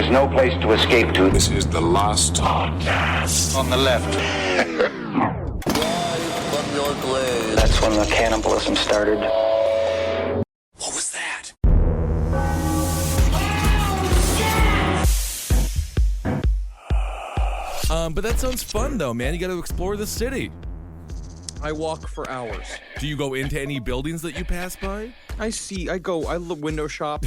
is no place to escape to. This is the last podcast. On the left. That's when the cannibalism started. What was that? But that sounds fun, though, man. You got to explore the city. I walk for hours. Do you go into any buildings that you pass by? I window shop,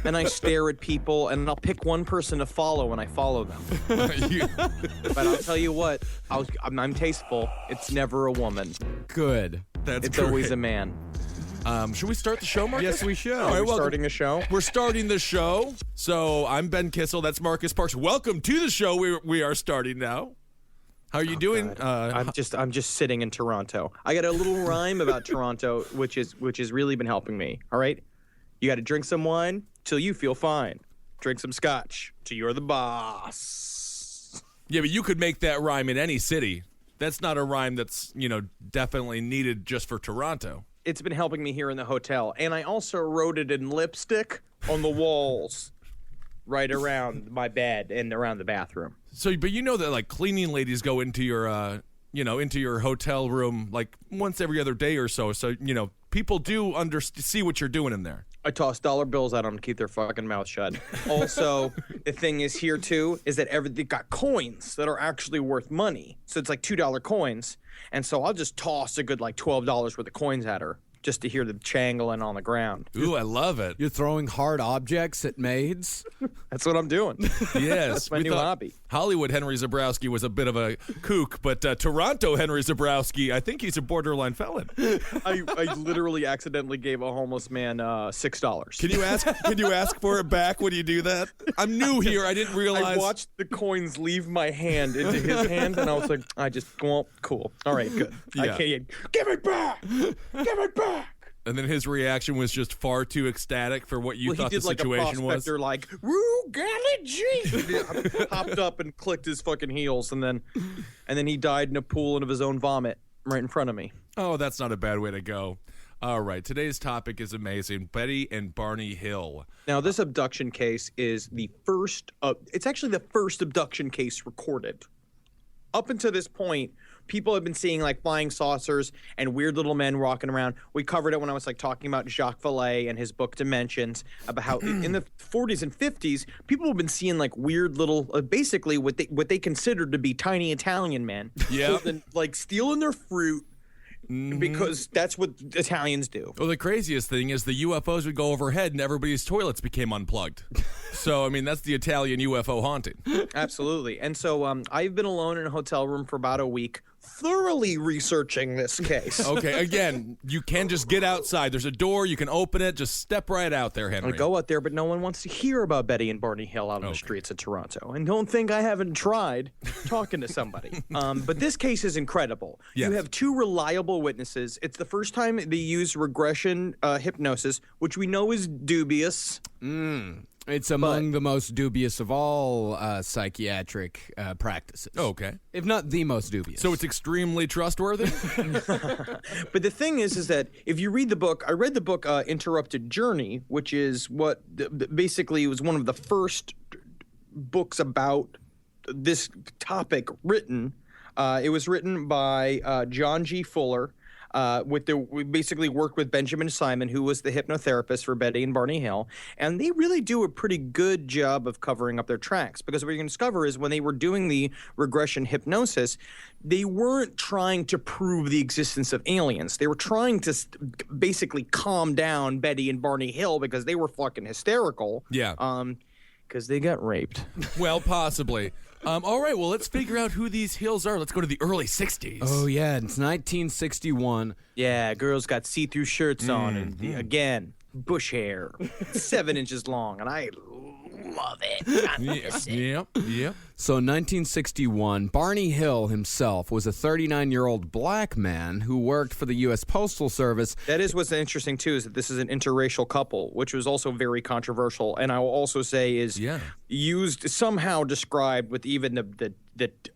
and I stare at people, and I'll pick one person to follow, and I follow them. But I'll tell you what, I'm tasteful. It's never a woman. Good. It's always a man. Should we start the show, Marcus? Yes, we should. All right, We're starting a show? We're starting the show. So I'm Ben Kissel. That's Marcus Parks. Welcome to the show. We are starting now. How are you doing? I'm just sitting in Toronto. I got a little rhyme about Toronto, which has really been helping me. All right, you got to drink some wine till you feel fine. Drink some scotch till you're the boss. Yeah, but you could make that rhyme in any city. That's not a rhyme that's definitely needed just for Toronto. It's been helping me here in the hotel, and I also wrote it in lipstick on the walls, right around my bed and around the bathroom. So, but you know that like cleaning ladies go into your, into your hotel room like once every other day or so. So, people do see what you're doing in there. I toss dollar bills at them to keep their fucking mouth shut. Also, the thing is here too is that they got coins that are actually worth money. So it's like $2 coins, and so I'll just toss a good like $12 worth of coins at her, just to hear the changling on the ground. Ooh, I love it. You're throwing hard objects at maids? That's what I'm doing. Yes. That's my new hobby. Hollywood Henry Zebrowski was a bit of a kook, but Toronto Henry Zebrowski, I think he's a borderline felon. I literally accidentally gave a homeless man $6. Can you ask for it back when you do that? I'm new here. I didn't realize. I watched the coins leave my hand into his hand, and I was like, well, cool. All right, good. Yeah. I can't. Give it back! Give it back! And then his reaction was just far too ecstatic for what you thought the situation was. He did like a prospector, like, "Roo, golly gee!" He hopped up and clicked his fucking heels, and then he died in a pool of his own vomit right in front of me. Oh, that's not a bad way to go. All right, today's topic is amazing. Betty and Barney Hill. Now, this abduction case is it's actually the first abduction case recorded. Up until this point, people have been seeing like flying saucers and weird little men walking around. We covered it when I was like talking about Jacques Vallée and his book Dimensions, about how in the 40s and 50s, people have been seeing like weird little, basically what they considered to be tiny Italian men. Yeah. Like stealing their fruit. Because that's what Italians do. Well, the craziest thing is the UFOs would go overhead and everybody's toilets became unplugged. So, I mean, that's the Italian UFO haunting. Absolutely. And so I've been alone in a hotel room for about a week, thoroughly researching this case. Okay, again, you can just get outside. There's a door. You can open it. Just step right out there, Henry. I go out there, but no one wants to hear about Betty and Barney Hill out on the streets of Toronto. And don't think I haven't tried talking to somebody. But this case is incredible. Yes. You have two reliable witnesses. It's the first time they use regression hypnosis, which we know is dubious. It's among the most dubious of all psychiatric practices. Oh, okay. If not the most dubious. So it's extremely trustworthy? But the thing is that if you read the book, I read the book Interrupted Journey, which is what basically was one of the first books about this topic written. It was written by John G. Fuller. We basically worked with Benjamin Simon, who was the hypnotherapist for Betty and Barney Hill, and they really do a pretty good job of covering up their tracks, because what you're going to discover is when they were doing the regression hypnosis, they weren't trying to prove the existence of aliens. They were trying to basically calm down Betty and Barney Hill because they were fucking hysterical. Yeah. Because they got raped. Well, possibly. All right, well, let's figure out who these Hills are. Let's go to the early 60s. Oh, yeah, it's 1961. Yeah, girls got see-through shirts on, and again, bush hair, 7 inches long, and I love it. Yep. So in 1961, Barney Hill himself was a 39-year-old black man who worked for the U.S. Postal Service. That is what's interesting, too, is that this is an interracial couple, which was also very controversial. And I will also say is, somehow described with even the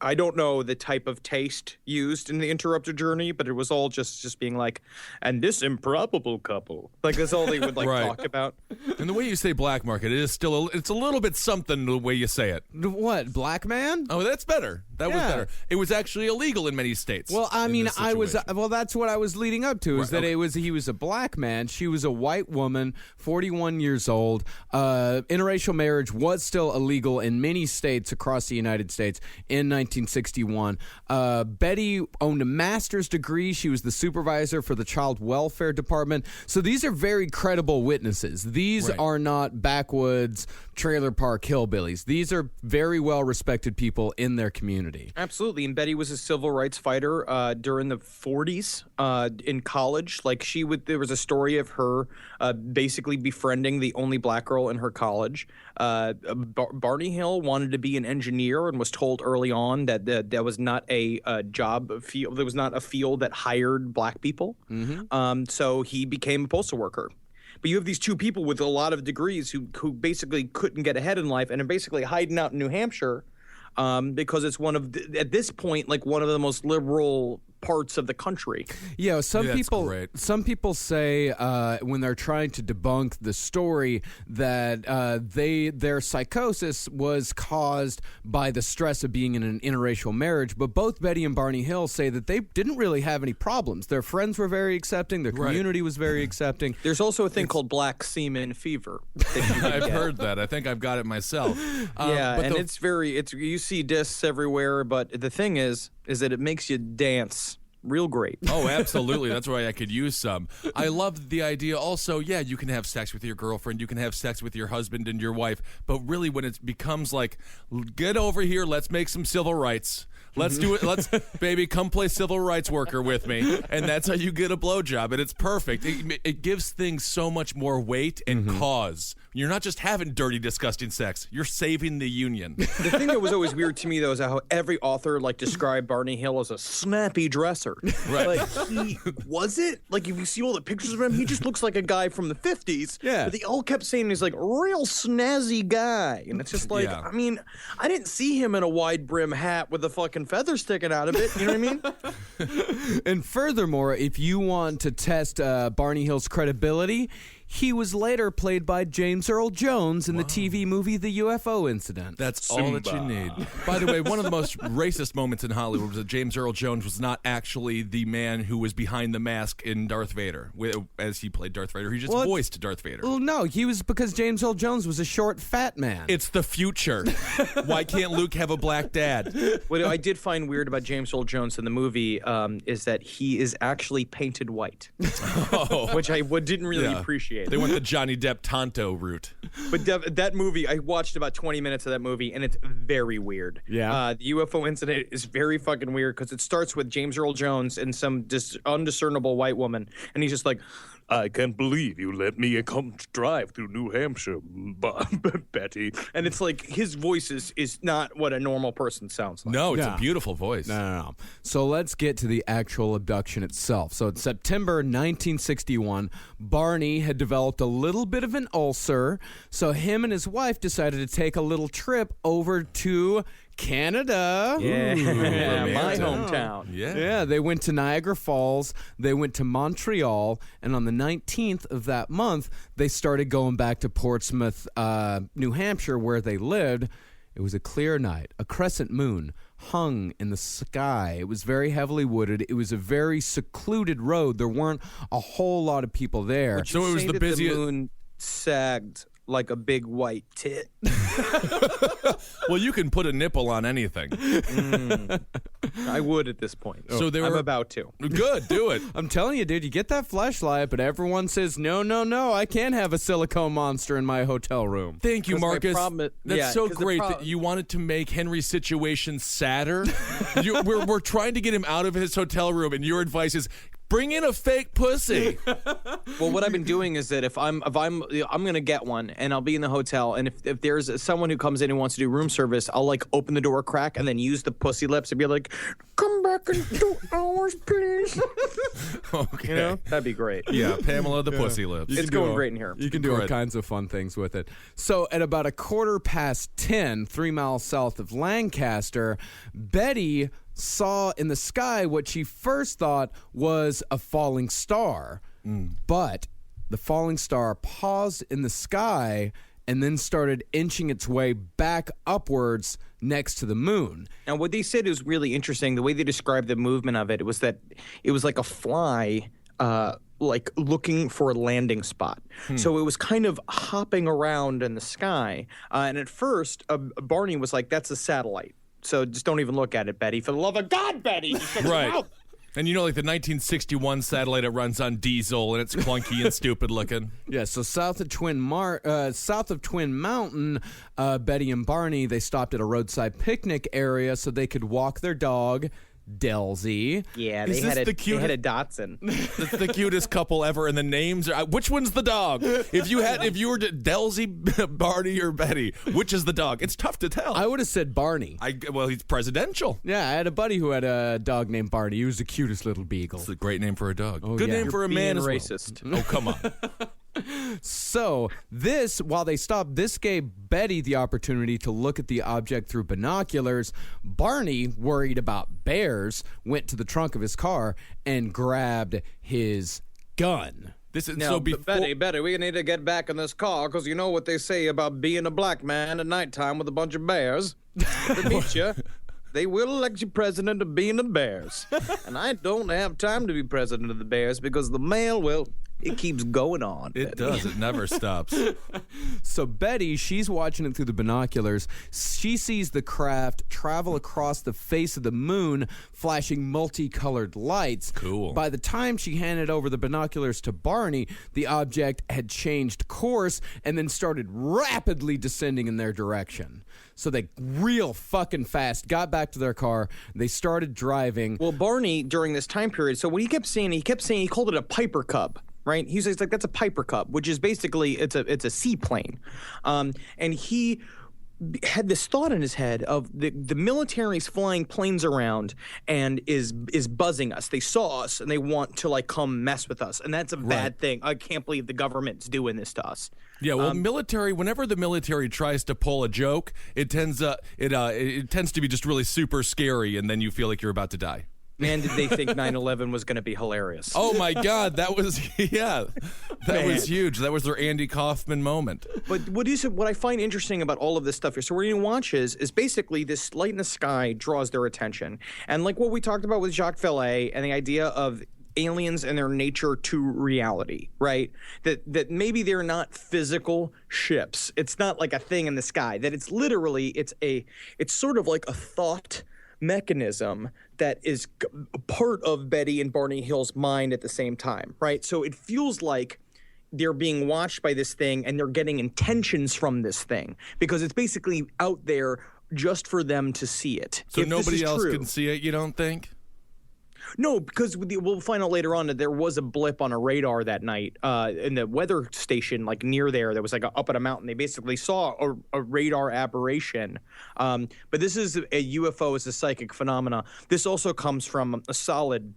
I don't know the type of taste used in the interrupted journey, but it was all just being like, and this improbable couple, like that's all they would like Right. talk about. And the way you say black market, it is still it's a little bit something the way you say it. What, black man? Oh, that's better. That was Yeah. better. It was actually illegal in many states. Well, I in mean, this I was situation. well. That's what I was leading up to. Is Right, that okay. he was a black man. She was a white woman, 41 years old. Interracial marriage was still illegal in many states across the United States in 1961. Betty owned a master's degree. She was the supervisor for the child welfare department. So these are very credible witnesses. These Right. are not backwoods trailer park hillbillies. These are very well respected people in their community. Absolutely, and Betty was a civil rights fighter during the 40s in college. Like there was a story of her basically befriending the only black girl in her college. Barney Hill wanted to be an engineer and was told early on that that was not a job field. There was not a field that hired black people. So he became a postal worker. But you have these two people with a lot of degrees who basically couldn't get ahead in life and are basically hiding out in New Hampshire because it's at this point, like one of the most liberal parts of the country. Yeah, some Yeah, that's people great. some people say when they're trying to debunk the story that their psychosis was caused by the stress of being in an interracial marriage, but both Betty and Barney Hill say that they didn't really have any problems. Their friends were very accepting, their Right. community was very accepting. There's also a thing called black semen fever. that you can I've get. heard that. I think I've got it myself. Yeah, but and the- you see discs everywhere, but the thing is that it makes you dance real great. Oh, absolutely. That's why I could use some. I love the idea also, yeah, you can have sex with your girlfriend, you can have sex with your husband and your wife, but really when it becomes like, get over here, let's make some civil rights. Let's do it. Let's, baby, come play civil rights worker with me. And that's how you get a blowjob. And it's perfect. It gives things so much more weight and cause. You're not just having dirty, disgusting sex. You're saving the union. The thing that was always weird to me, though, is how every author described Barney Hill as a snappy dresser. Right. Like he was it. Like if you see all the pictures of him, he just looks like a guy from the 50s. Yeah. But they all kept saying he's like a real snazzy guy, and it's just like, Yeah. I mean, I didn't see him in a wide brim hat with a fucking feather sticking out of it. You know what I mean? And furthermore, if you want to test Barney Hill's credibility, he was later played by James Earl Jones in the TV movie The UFO Incident. That's all that you need. By the way, one of the most racist moments in Hollywood was that James Earl Jones was not actually the man who was behind the mask in Darth Vader, as he played Darth Vader. He just Well, voiced Darth Vader. Well, no, he was because James Earl Jones was a short, fat man. It's the future. Why can't Luke have a black dad? What I did find weird about James Earl Jones in the movie is that he is actually painted white, which I didn't really Yeah. appreciate. They went the Johnny Depp Tonto route. But that movie, I watched about 20 minutes of that movie, and it's very weird. Yeah. The UFO incident is very fucking weird because it starts with James Earl Jones and some undiscernible white woman, and he's just like, I can't believe you let me come drive through New Hampshire, Betty. And it's like his voice is not what a normal person sounds like. No, it's Yeah. a beautiful voice. No. So let's get to the actual abduction itself. So in September 1961, Barney had developed a little bit of an ulcer, so him and his wife decided to take a little trip over to Canada. Yeah, my romantic. hometown. Yeah. They went to Niagara Falls, they went to Montreal, and on the 19th of that month, they started going back to Portsmouth, New Hampshire, where they lived. It was a clear night. A crescent moon hung in the sky. It was very heavily wooded. It was a very secluded road. There weren't a whole lot of people there. So it was Say the that busiest. The moon sagged like a big white tit. Well, you can put a nipple on anything. I would at this point. So they I'm were- about to. Good, do it. I'm telling you, dude, you get that flashlight, but everyone says, no, I can't have a silicone monster in my hotel room. Thank you, 'Cause my Marcus. problem is- That's yeah, so 'cause the great that you wanted to make Henry's situation sadder. We're trying to get him out of his hotel room, and your advice is bring in a fake pussy. Well, what I've been doing is that if I'm gonna get one, and I'll be in the hotel, and if there's someone who comes in and wants to do room service, I'll open the door a crack and then use the pussy lips and be like, "Come back back in 2 hours, please? Okay. You know, that'd be great. Yeah, Pamela the Pussy Lips. It's going great in here. You can do all Great. kinds of fun things with it. So at about 10:15, 3 miles south of Lancaster, Betty saw in the sky what she first thought was a falling star. But the falling star paused in the sky and then started inching its way back upwards next to the moon. Now, what they said is really interesting. The way they described the movement of it was that it was like a fly, like looking for a landing spot. So it was kind of hopping around in the sky. And at first, Barney was like, "That's a satellite. So just don't even look at it, Betty. For the love of God, Betty!" Just shut your Right. mouth. And you know, like the 1961 satellite, it runs on diesel and it's clunky and stupid looking. Yeah, so south of Twin Mountain, Betty and Barney, they stopped at a roadside picnic area so they could walk their dog, Delzy. Yeah, Is they this had, the they cutest- had a Dotson. It's the cutest couple ever, and the names are. Which one's the dog? If you were to Delzy, Barney, or Betty, which is the dog? It's tough to tell. I would have said Barney. Well, he's presidential. Yeah, I had a buddy who had a dog named Barney. He was the cutest little beagle. It's a great name for a dog. Good yeah. name for a man Being as well. racist. Oh, come on. So while they stopped, this gave Betty the opportunity to look at the object through binoculars. Barney, worried about bears, went to the trunk of his car and grabbed his gun. This is Now, so before. Betty, we need to get back in this car because you know what they say about being a black man at nighttime with a bunch of bears. If they meet you, they will elect you president of being the Bears. And I don't have time to be president of the Bears because the mail, well, it keeps going on. It Betty. does. It never stops. So Betty, she's watching it through the binoculars. She sees the craft travel across the face of the moon, flashing multicolored lights. Cool. By the time she handed over the binoculars to Barney, the object had changed course and then started rapidly descending in their direction. So they real fucking fast got back to their car. They started driving. Well, Barney, during this time period, so what he kept saying he called it a Piper Cub. Right? He's like, that's a Piper Cub, which is basically it's a seaplane. And he had this thought in his head of the military's flying planes around and is buzzing us. They saw us and they want to like come mess with us. And that's a bad thing. I can't believe the government's doing this to us. Yeah, well, whenever the military tries to pull a joke, it tends to be just really super scary, and then you feel like you're about to die. Man, did they think 9/11 was going to be hilarious. Oh my God, that was was huge. That was their Andy Kaufman moment. But what I find interesting about all of this stuff here, so what you're going to watch is basically this light in the sky draws their attention. And like what we talked about with Jacques Vallée and the idea of aliens and their nature to reality, right? That maybe they're not physical ships. It's not like a thing in the sky. That it's literally, it's sort of like a thought mechanism that is part of Betty and Barney Hill's mind at the same time, right? So it feels like they're being watched by this thing and they're getting intentions from this thing because it's basically out there just for them to see it. So If this nobody is else true. can see it, you don't think? No, because we'll find out later on that there was a blip on a radar that night in the weather station, like near there. There was like up at a mountain. They basically saw a radar aberration. But this is a UFO is a psychic phenomena. This also comes from a solid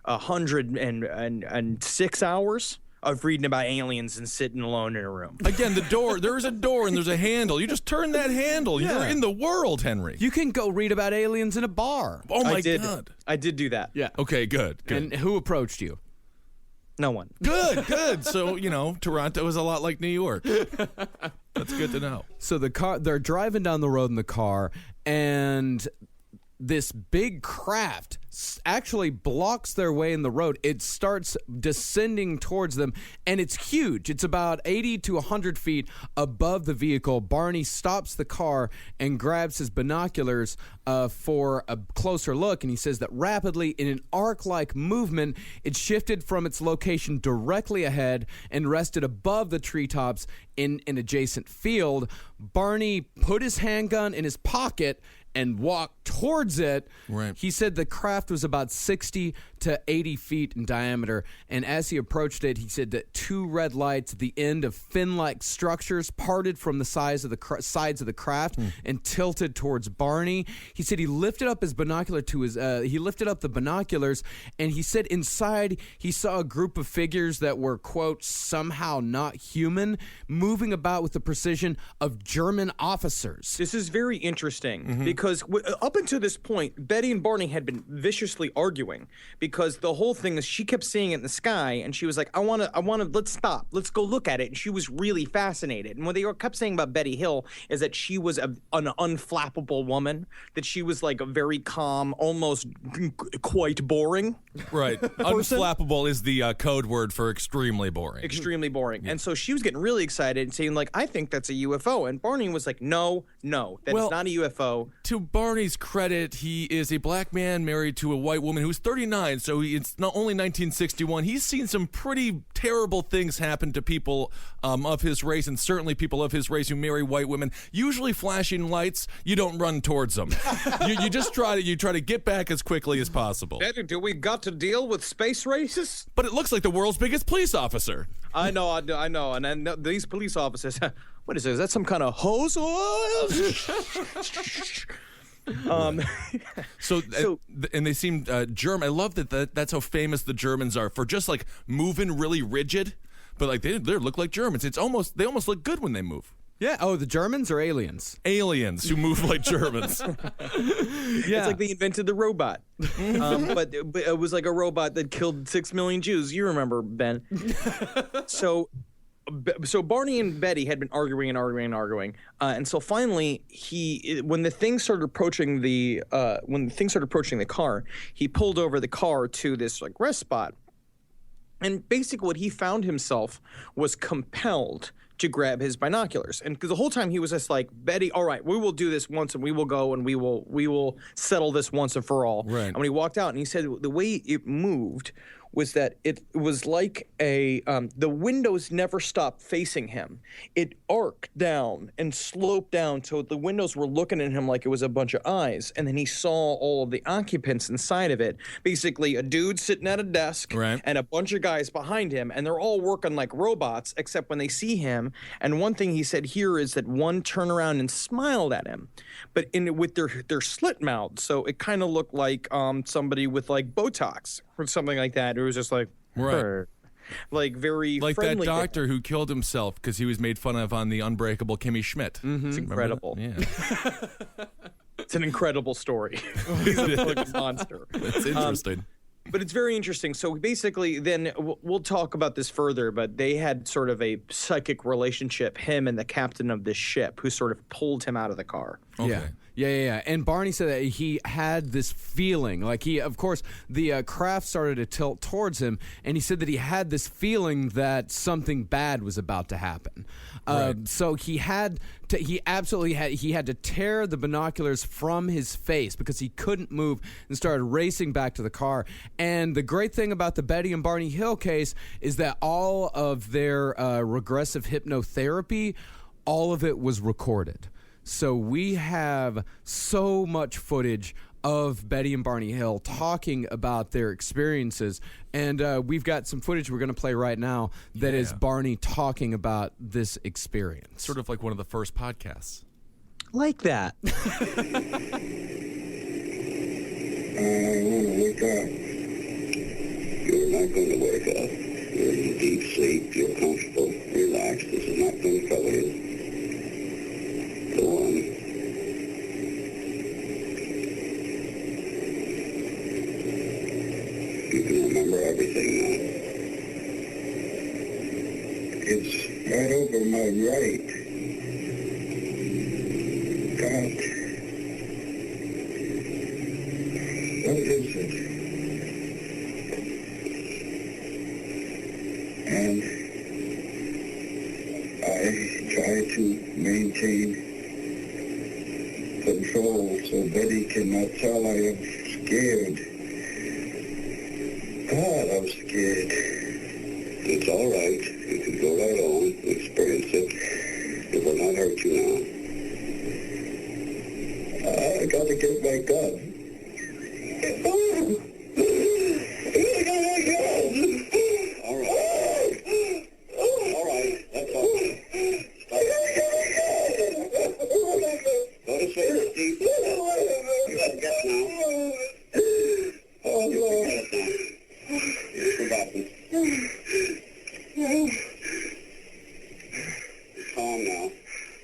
106 hours of reading about aliens and sitting alone in a room. Again, there's a door and there's a handle. You just turn that handle. You're in the world, Henry. You can go read about aliens in a bar. Oh my I did. God. I did do that. Yeah. Okay, good. And who approached you? No one. Good. So, Toronto is a lot like New York. That's good to know. So they're driving down the road in the car, and this big craft actually blocks their way in the road. It starts descending towards them, and it's huge. It's about 80 to 100 feet above the vehicle. Barney stops the car and grabs his binoculars for a closer look, and he says that rapidly, in an arc-like movement, it shifted from its location directly ahead and rested above the treetops in an adjacent field. Barney put his handgun in his pocket and walked towards it. Right. He said the craft was about 60 to 80 feet in diameter, and as he approached it, he said that two red lights at the end of fin-like structures parted from the sides of the craft and tilted towards Barney. He said he lifted up his binocular to his he lifted up the binoculars, and he said inside he saw a group of figures that were, quote, somehow not human, moving about with the precision of German officers. This is very interesting because up until this point, Betty and Barney had been viciously arguing because the whole thing is she kept seeing it in the sky and she was like, I want to, let's stop. Let's go look at it. And she was really fascinated. And what they kept saying about Betty Hill is that she was an unflappable woman, that she was like a very calm, almost quite boring. Right. Unflappable is the code word for extremely boring. Extremely boring. Yeah. And so she was getting really excited and saying, like, I think that's a UFO. And Barney was like, no, that is not a UFO. To Barney's credit, he is a black man married to a white woman who's 39, so it's not only 1961. He's seen some pretty terrible things happen to people of his race, and certainly people of his race who marry white women. Usually flashing lights, you don't run towards them. you just try to get back as quickly as possible. Betty, do we got to deal with space races? But it looks like the world's biggest police officer. I know. And then these police officers, what is it? Is that some kind of hose oil? And they seem German. I love that's how famous the Germans are for just like moving really rigid, but like they look like Germans. They almost look good when they move. Yeah. Oh, the Germans or aliens? Aliens who move like Germans. It's like they invented the robot, but it was like a robot that killed 6 million Jews. You remember, Ben? So Barney and Betty had been arguing, and so finally when the thing started approaching the car, he pulled over the car to this like rest spot, and basically what he found himself was compelled to grab his binoculars, and because the whole time he was just like, Betty, all right, we will do this once, and we will go, and we will settle this once and for all. Right. And when he walked out, and he said the way it moved was that it was like the windows never stopped facing him. It arced down and sloped down, so the windows were looking at him like it was a bunch of eyes. And then he saw all of the occupants inside of it. Basically, a dude sitting at a desk, right, and a bunch of guys behind him, and they're all working like robots, except when they see him. And one thing he said here is that one turned around and smiled at him, but with their slit mouths, so it kind of looked like somebody with like Botox or something like that. It was just like, right, like very like friendly. that doctor who killed himself because he was made fun of on the Unbreakable Kimmy Schmidt. Mm-hmm. It's incredible. Yeah. It's an incredible story. He's a fucking monster. It's interesting. But it's very interesting. So basically, then we'll talk about this further, but they had sort of a psychic relationship, him and the captain of this ship, who sort of pulled him out of the car. Okay. Yeah. And Barney said that he had this feeling, like of course, the craft started to tilt towards him, and he said that he had this feeling that something bad was about to happen. Right. So he had to tear the binoculars from his face because he couldn't move, and started racing back to the car. And the great thing about the Betty and Barney Hill case is that all of their regressive hypnotherapy, all of it was recorded. So we have so much footage of Betty and Barney Hill talking about their experiences. And we've got some footage we're going to play right now that is Barney talking about this experience. Sort of like one of the first podcasts. Like that. I want to wake up. You're not going to wake up. You're in deep sleep. You're comfortable. Relax. This is not going to trouble you. Go on. You can remember everything now. It's right over my right. God. What is it? And I try to maintain control so Betty cannot tell I am scared. God, I'm scared. It's all right. You can go right on, experience it. It will not hurt you now. trying to take my gun. All right. All right. That's all. Stop. Go to sleep, Steve. You got to get now. Oh, you got it now. You've forgotten. Calm now.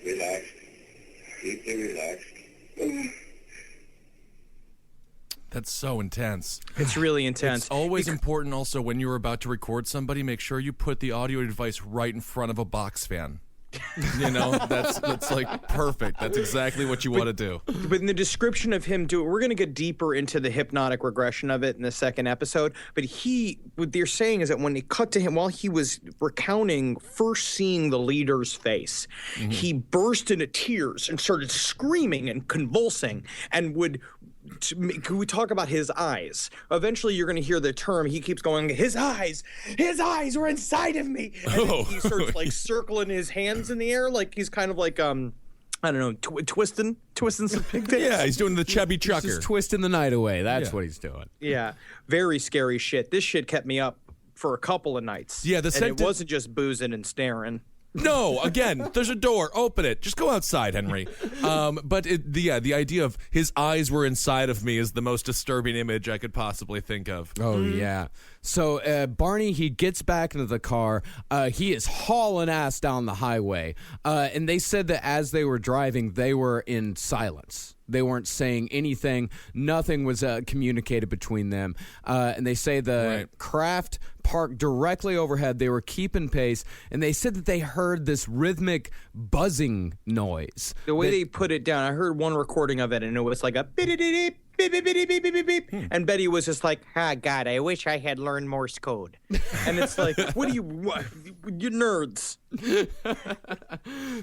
Relax. Deeply relaxed. That's so intense. It's really intense. It's always important also when you're about to record somebody, make sure you put the audio device right in front of a box fan. You know, that's like perfect. That's exactly what you want to do. But in the description of him we're going to get deeper into the hypnotic regression of it in the second episode. But what they're saying is that when it cut to him while he was recounting first seeing the leader's face, he burst into tears and started screaming and convulsing and can we talk about his eyes? Eventually, you're going to hear the term. He keeps going, his eyes were inside of me. And then he starts like circling his hands in the air, like he's kind of like, I don't know, twisting some pigtails. Yeah, he's doing the chubby chucker. Just twisting the night away. That's what he's doing. Yeah, very scary shit. This shit kept me up for a couple of nights. Yeah, and it wasn't just boozing and staring. No, again, there's a door. Open it. Just go outside, Henry. But the idea of his eyes were inside of me is the most disturbing image I could possibly think of. Oh, yeah. So Barney, he gets back into the car. He is hauling ass down the highway. And they said that as they were driving, they were in silence. They weren't saying anything. Nothing was communicated between them. And they say the craft parked directly overhead. They were keeping pace. And they said that they heard this rhythmic buzzing noise. The way they put it down, I heard one recording of it, and it was like a beep, beep, beep, beep, beep, beep, beep, beep. And Betty was just like, God, I wish I had learned Morse code. And it's like, you nerds.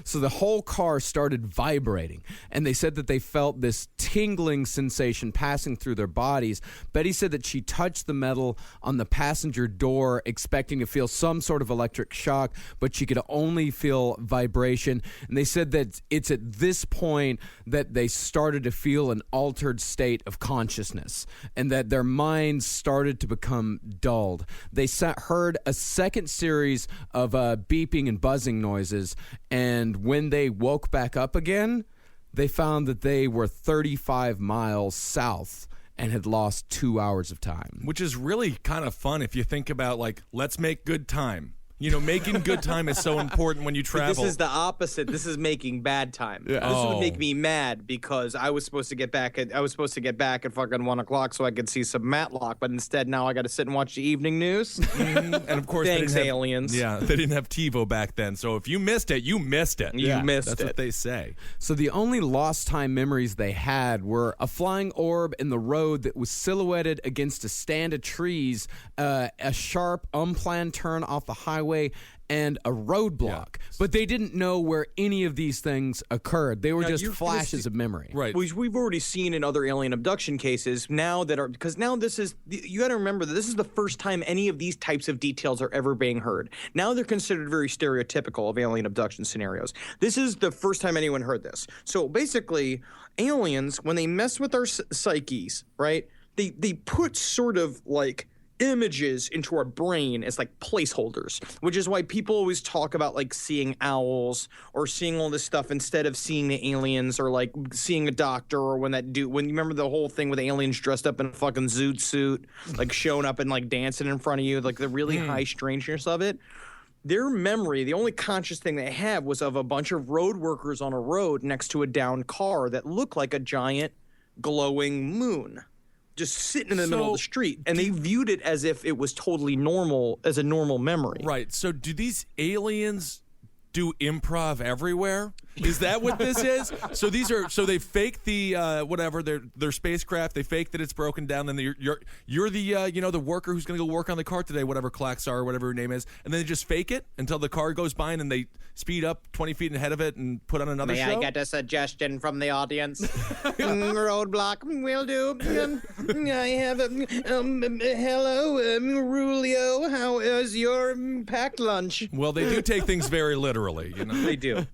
So the whole car started vibrating, and they said that they felt this tingling sensation passing through their bodies. Betty said that she touched the metal on the passenger door, expecting to feel some sort of electric shock, but she could only feel vibration. And they said that it's at this point that they started to feel an altered state of consciousness, and that their minds started to become dulled. They heard a second series of beeping and buzzing noises, and when they woke back up again, they found that they were 35 miles south and had lost 2 hours of time. Which is really kind of fun if you think about, like, let's make good time. You know, making good time is so important when you travel. This is the opposite. This is making bad time. Yeah. This would make me mad because I was supposed to get back at fucking 1 o'clock so I could see some Matlock, but instead now I got to sit and watch the evening news. And of course, thanks, aliens. Yeah, they didn't have TiVo back then, so if you missed it, you missed it. You missed That's it. what they say. So the only lost time memories they had were a flying orb in the road that was silhouetted against a stand of trees, a sharp, unplanned turn off the highway, and a roadblock. Yeah. But they didn't know where any of these things occurred. They were just flashes of memory. Right. Which we've already seen in other alien abduction cases because now this is, you got to remember that this is the first time any of these types of details are ever being heard. Now they're considered very stereotypical of alien abduction scenarios. This is the first time anyone heard this. So basically, aliens, when they mess with our psyches, right, they put sort of like images into our brain as like placeholders, which is why people always talk about like seeing owls or seeing all this stuff instead of seeing the aliens, or like seeing a doctor, or when you remember the whole thing with aliens dressed up in a fucking zoot suit, like showing up and like dancing in front of you, like the really high strangeness of it. Their memory, the only conscious thing they have was of a bunch of road workers on a road next to a downed car that looked like a giant glowing moon just sitting in the middle of the street, and they viewed it as if it was totally normal, as a normal memory. Right. So do these aliens do improv everywhere? Is that what this is? So they fake the whatever their spacecraft. They fake that it's broken down. Then you're the the worker who's going to go work on the car today, whatever Klaxar or whatever her name is, and then they just fake it until the car goes by, and then they speed up 20 feet ahead of it and put on another show. May I get a suggestion from the audience? Roadblock will do. I have hello, Rulio. How is your packed lunch? Well, they do take things very literally, you know. They do.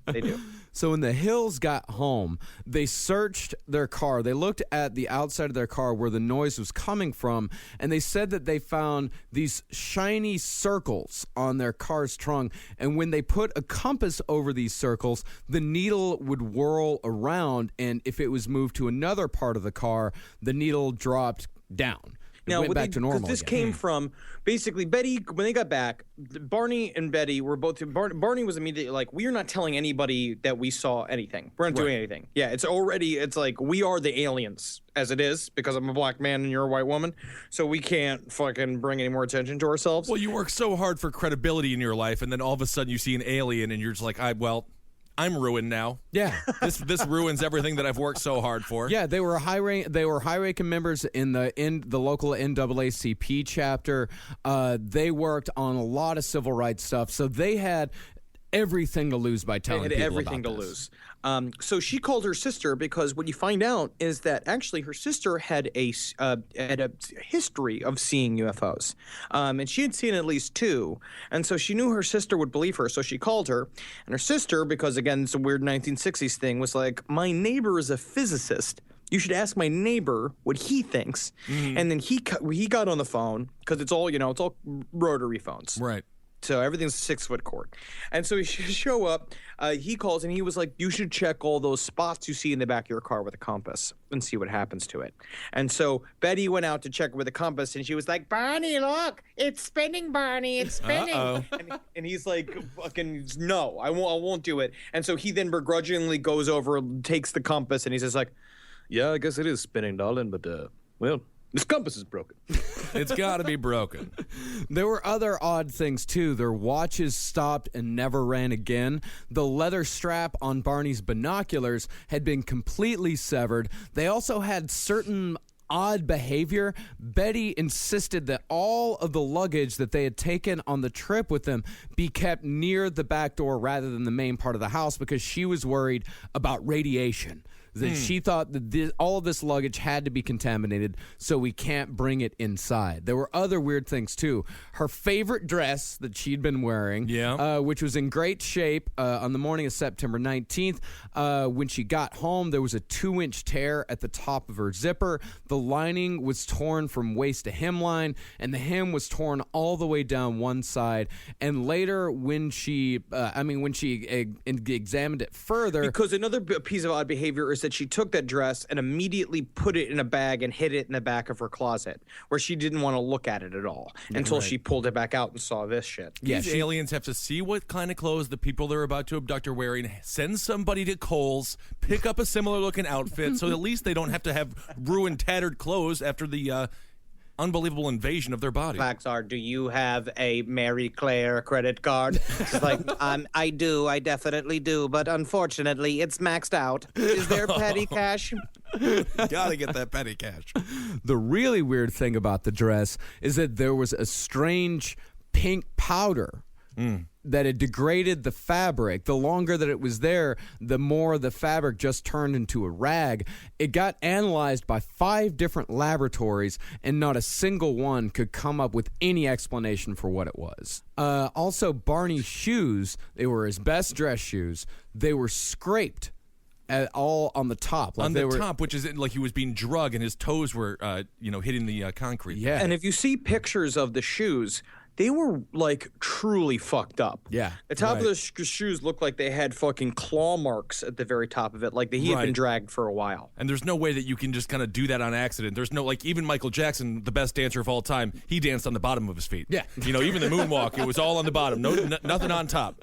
So when the Hills got home, they searched their car. They looked at the outside of their car where the noise was coming from, and they said that they found these shiny circles on their car's trunk. And when they put a compass over these circles, the needle would whirl around, and if it was moved to another part of the car, the needle dropped down. Now, went back to normal. This again. came from basically Betty. When they got back, Barney and Betty were both. Barney was immediately like, "We are not telling anybody that we saw anything. We're not doing anything." Yeah, it's like we are the aliens as it is because I'm a black man and you're a white woman, so we can't fucking bring any more attention to ourselves. Well, you work so hard for credibility in your life, and then all of a sudden you see an alien, and you're just like, I'm ruined now. Yeah. This ruins everything that I've worked so hard for. Yeah, they were high-ranking members in the local NAACP chapter. They worked on a lot of civil rights stuff, so they had everything to lose by telling people everything about to this. lose. So she called her sister because what you find out is that actually her sister had a history of seeing UFOs, and she had seen at least 2, and so she knew her sister would believe her. So she called her, and her sister, because again it's a weird 1960s thing, was like, "My neighbor is a physicist. You should ask my neighbor what he thinks." And then he got on the phone because it's all rotary phones. Right. So everything's 6-foot cord. And so he show up, he calls, and he was like, "You should check all those spots you see in the back of your car with a compass and see what happens to it." And so Betty went out to check with a compass, and she was like, "Barney, look, it's spinning, Barney, it's spinning." And he's like, "Fucking no, I won't do it." And so he then begrudgingly goes over, takes the compass, and he says like, "Yeah, I guess it is spinning, darling, but well, this compass is broken." It's got to be broken. There were other odd things, too. Their watches stopped and never ran again. The leather strap on Barney's binoculars had been completely severed. They also had certain odd behavior. Betty insisted that all of the luggage that they had taken on the trip with them be kept near the back door rather than the main part of the house because she was worried about radiation. That she thought that all of this luggage had to be contaminated, so we can't bring it inside. There were other weird things, too. Her favorite dress that she'd been wearing, which was in great shape on the morning of September 19th. When she got home, there was a 2-inch tear at the top of her zipper. The lining was torn from waist to hemline, and the hem was torn all the way down one side. And later, when she examined it further... Because another piece of odd behavior is that she took that dress and immediately put it in a bag and hid it in the back of her closet where she didn't want to look at it at all until she pulled it back out and saw this shit. These aliens have to see what kind of clothes the people they're about to abduct are wearing, send somebody to Kohl's, pick up a similar looking outfit so at least they don't have to have ruined, tattered clothes after the unbelievable invasion of their body. Facts are, do you have a Mary Claire credit card? It's like, I do, I definitely do, but unfortunately, it's maxed out. Is there petty cash? Gotta get that petty cash. The really weird thing about the dress is that there was a strange pink powder that had degraded the fabric. The longer that it was there, the more the fabric just turned into a rag. It got analyzed by 5 different laboratories, and not a single one could come up with any explanation for what it was. Also, Barney's shoes, they were his best dress shoes. They were scraped all on the top. Like top, which is like he was being drugged and his toes were, hitting the concrete. Yeah. And if you see pictures of the shoes, they were like truly fucked up. Yeah. The top of the shoes looked like they had fucking claw marks at the very top of it, like he had been dragged for a while. And there's no way that you can just kind of do that on accident. There's no, like, even Michael Jackson, the best dancer of all time, he danced on the bottom of his feet. Yeah. Even the moonwalk, it was all on the bottom. Nothing on top.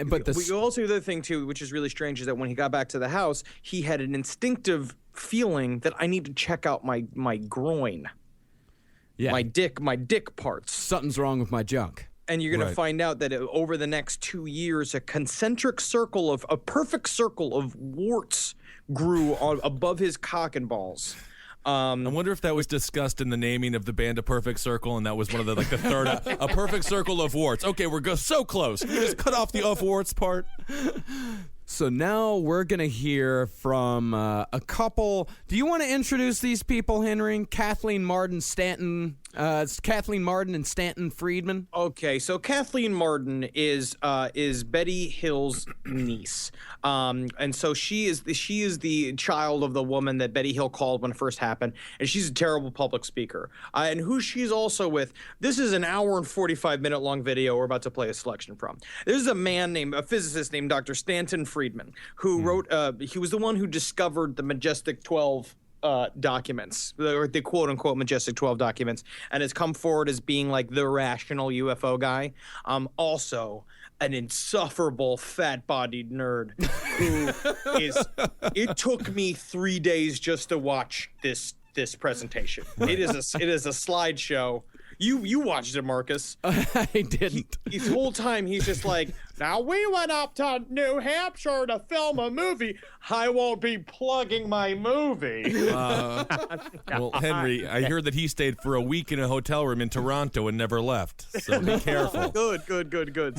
But also the other thing, too, which is really strange, is that when he got back to the house, he had an instinctive feeling that I need to check out my groin. Yeah. My dick parts. Something's wrong with my junk. And you're going to find out that over the next 2 years, a perfect circle of warts grew above his cock and balls. I wonder if that was discussed in the naming of the band A Perfect Circle, and that was one of the third, a perfect circle of warts. Okay, we're so close. Just cut off the of warts part. So now we're going to hear from a couple. Do you want to introduce these people, Henry? Kathleen Martin and Stanton Friedman. Okay, so Kathleen Martin is Betty Hill's niece, and so she is the child of the woman that Betty Hill called when it first happened, and she's a terrible public speaker. And who she's also with. This is an hour and 45-minute long video we're about to play a selection from. There's a physicist named Dr. Stanton Friedman, who wrote. He was the one who discovered the Majestic 12. Documents, or the quote-unquote Majestic 12 documents, and has come forward as being like the rational UFO guy. Also an insufferable fat-bodied nerd who is. It took me 3 days just to watch this presentation. It is a slideshow. You watched it, Marcus. I didn't. His whole time he's just like, now we went up to New Hampshire to film a movie. I won't be plugging my movie. Well, Henry, I hear that he stayed for a week in a hotel room in Toronto and never left. So be careful. Good. So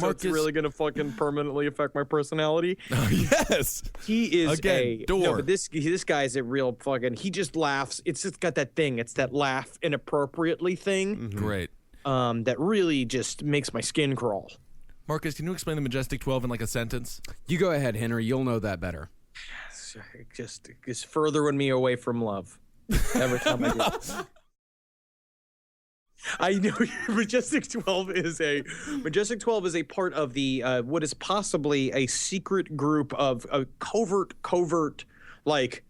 Marcus, it's really gonna fucking permanently affect my personality. Yes. He is Again, door. No, but this guy's a real fucking. He just laughs. It's just got that thing. It's that laugh inappropriately thing. Great. That really just makes my skin crawl. Marcus, can you explain the Majestic 12 in like a sentence? You go ahead, Henry. You'll know that better. Just furthering me away from love. Every time I do. I know Majestic 12 is a part of the what is possibly a secret group of a covert like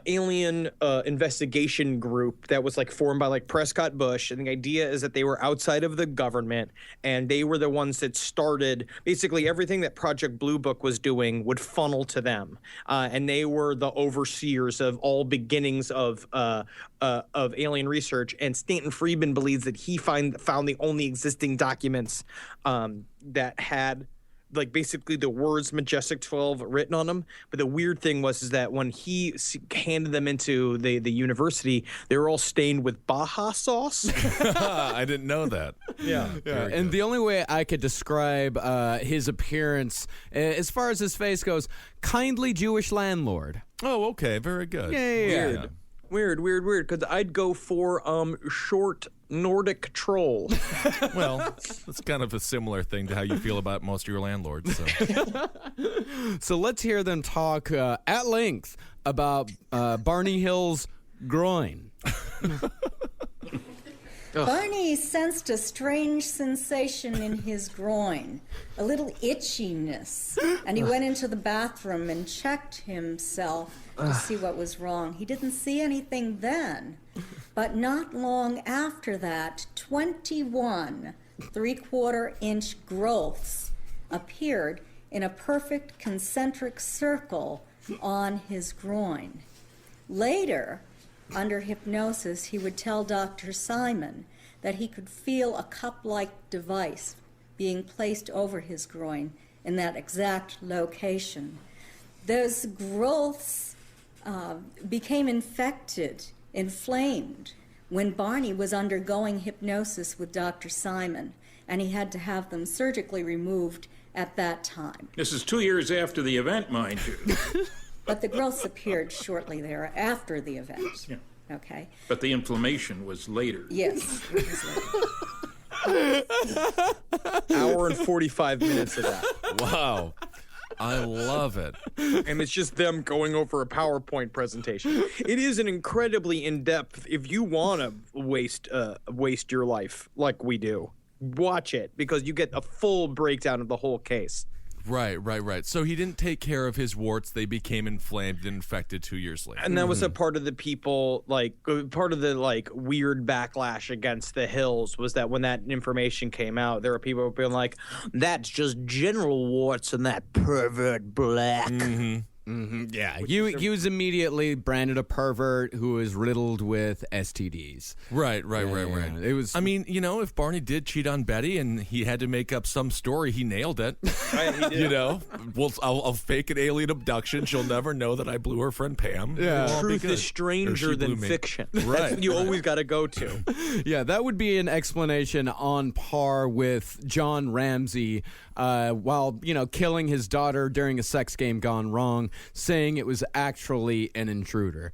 alien investigation group that was like formed by like Prescott Bush, and the idea is that they were outside of the government, and they were the ones that started basically everything that Project Blue Book was doing would funnel to them, and they were the overseers of all beginnings of alien research. And Stanton Friedman believes that he found the only existing documents that had like basically the words Majestic 12 written on them. But the weird thing was that when he handed them into the university, they were all stained with Baja sauce. I didn't know that. Yeah. And the only way I could describe his appearance, as far as his face goes, kindly Jewish landlord. Oh, okay. Very good. Yeah. Weird. Because I'd go for short Nordic troll. Well, it's kind of a similar thing to how you feel about most of your landlords. So. So let's hear them talk at length about Barney Hill's groin. Barney sensed a strange sensation in his groin, a little itchiness, and he went into the bathroom and checked himself to see what was wrong. He didn't see anything then, but not long after that, 21 3/4-inch growths appeared in a perfect concentric circle on his groin. Later, under hypnosis, he would tell Dr. Simon that he could feel a cup-like device being placed over his groin in that exact location. Those growths became inflamed, when Barney was undergoing hypnosis with Dr. Simon, and he had to have them surgically removed at that time. This is 2 years after the event, mind you. But the growths appeared shortly there after the event. Yeah. Okay? But the inflammation was later. Yes. It was later. Hour and 45 minutes of that. Wow. I love it. And it's just them going over a PowerPoint presentation. It is an incredibly in-depth. If you want to waste your life like we do, watch it, because you get a full breakdown of the whole case. Right. So he didn't take care of his warts. They became inflamed and infected 2 years later. And that was a part of the people, part of the weird backlash against the Hills was that when that information came out, there were people being like, that's just general warts and that pervert black. Yeah, he was immediately branded a pervert who was riddled with STDs. Right. It was. I mean, if Barney did cheat on Betty and he had to make up some story, he nailed it. Right, he did. Well, I'll fake an alien abduction. She'll never know that I blew her friend Pam. Yeah. It'll all be Truth good. is Or stranger she than blew me. fiction. Right. That's what you always got to go to. Yeah, that would be an explanation on par with John Ramsey while, killing his daughter during a sex game gone wrong, saying it was actually an intruder.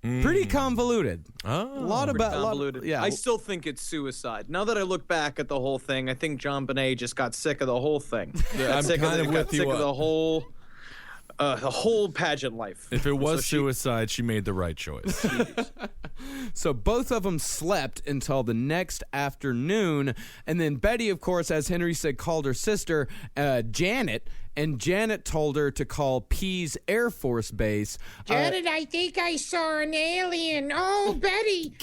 Pretty convoluted. Oh, a lot about Convoluted. yeah. I still think it's suicide. Now that I look back at the whole thing, I think John Bonet just got sick of the whole thing. I'm kind of with you. Sick of the whole pageant life. If it was suicide, she made the right choice. So both of them slept until the next afternoon. And then Betty, of course, as Henry said, called her sister, Janet. And Janet told her to call Pease Air Force Base. Janet, I think I saw an alien. Oh, Betty,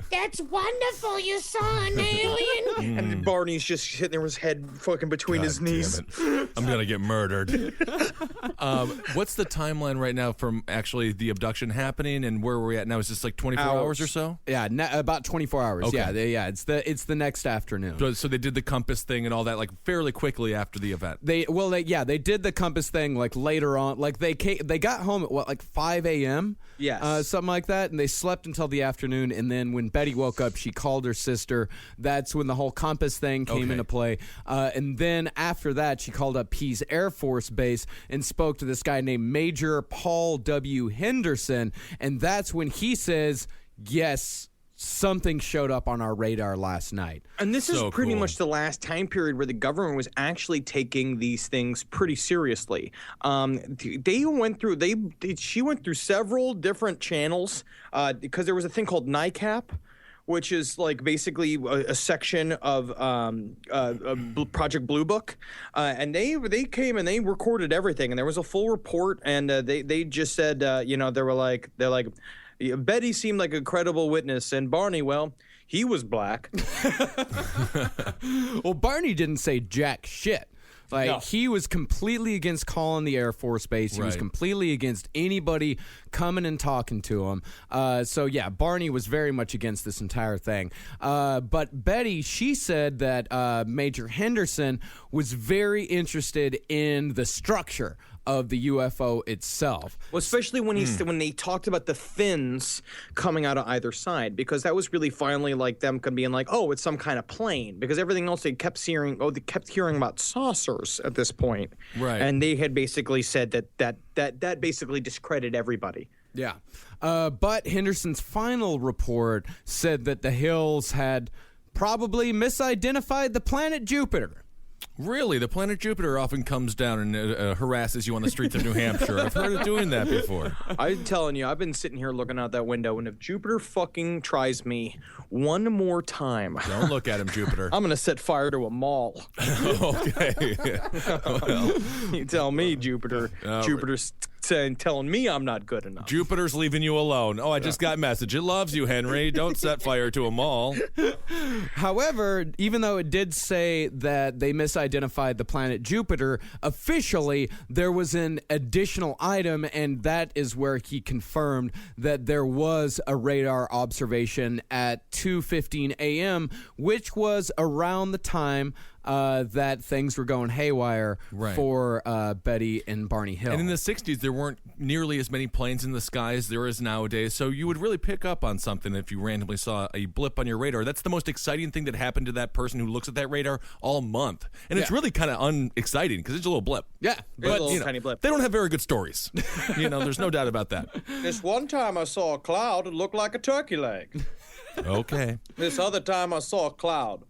that's wonderful. You saw an alien. And Barney's just sitting there with his head fucking between his knees. I'm going to get murdered. What's the timeline right now from actually the abduction happening and where we're at now? Is this like 24 hours or so? Yeah, about 24 hours. Okay. Yeah, it's the next afternoon. So they did the compass thing and all that like fairly quickly after the event. They did the compass thing like later on. Like they got home at like 5 a.m. Yes. Something like that, and they slept until the afternoon. And then when Betty woke up, she called her sister. That's when the whole compass thing came into play. And then after that, she called up Pease Air Force Base and spoke to this guy named Major Paul W. Henderson. And that's when he says, yes, something showed up on our radar last night. And this is pretty cool. much the last time period where the government was actually taking these things pretty seriously. She went through several different channels because there was a thing called NICAP, which is like basically a section of Project Blue Book, and they came and they recorded everything, and there was a full report, and they just said, they're like. Betty seemed like a credible witness, and Barney, well, he was black. Well, Barney didn't say jack shit. He was completely against calling the Air Force Base. He was Right. completely against anybody coming and talking to him. Barney was very much against this entire thing. But Betty, she said that Major Henderson was very interested in the structure of the UFO itself. Well, especially when when they talked about the fins coming out of either side, because that was really finally like them being like, oh, it's some kind of plane, because everything else they kept hearing about saucers at this point, Right? And they had basically said that basically discredited everybody. Yeah. But Henderson's final report said that the Hills had probably misidentified the planet Jupiter. Really? The planet Jupiter often comes down and harasses you on the streets of New Hampshire. I've heard it doing that before. I'm telling you, I've been sitting here looking out that window, and if Jupiter fucking tries me one more time, Don't look at him, Jupiter. I'm gonna set fire to a mall. Okay. Well, You tell me, Jupiter. Jupiter's telling me I'm not good enough. Jupiter's leaving you alone. Oh, I just got a message. It loves you, Henry. Don't set fire to a mall. However, even though it did say that they misidentified the planet Jupiter, officially there was an additional item, and that is where he confirmed that there was a radar observation at 2:15 a.m., which was around the time that things were going haywire for Betty and Barney Hill. And in the 60s, there weren't nearly as many planes in the sky as there is nowadays, so you would really pick up on something if you randomly saw a blip on your radar. That's the most exciting thing that happened to that person who looks at that radar all month. And it's really kind of unexciting because it's a little blip. Yeah. But, a little tiny blip. They don't have very good stories. There's no doubt about that. This one time I saw a cloud, it looked like a turkey leg. Okay. This other time I saw a cloud.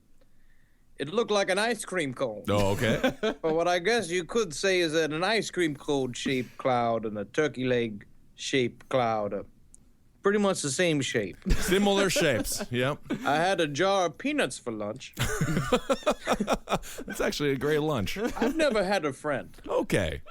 It looked like an ice cream cone. Oh, okay. But what I guess you could say is that an ice cream cone-shaped cloud and a turkey leg-shaped cloud are pretty much the same shape. Similar shapes. Yep. I had a jar of peanuts for lunch. That's actually a great lunch. I've never had a friend. Okay.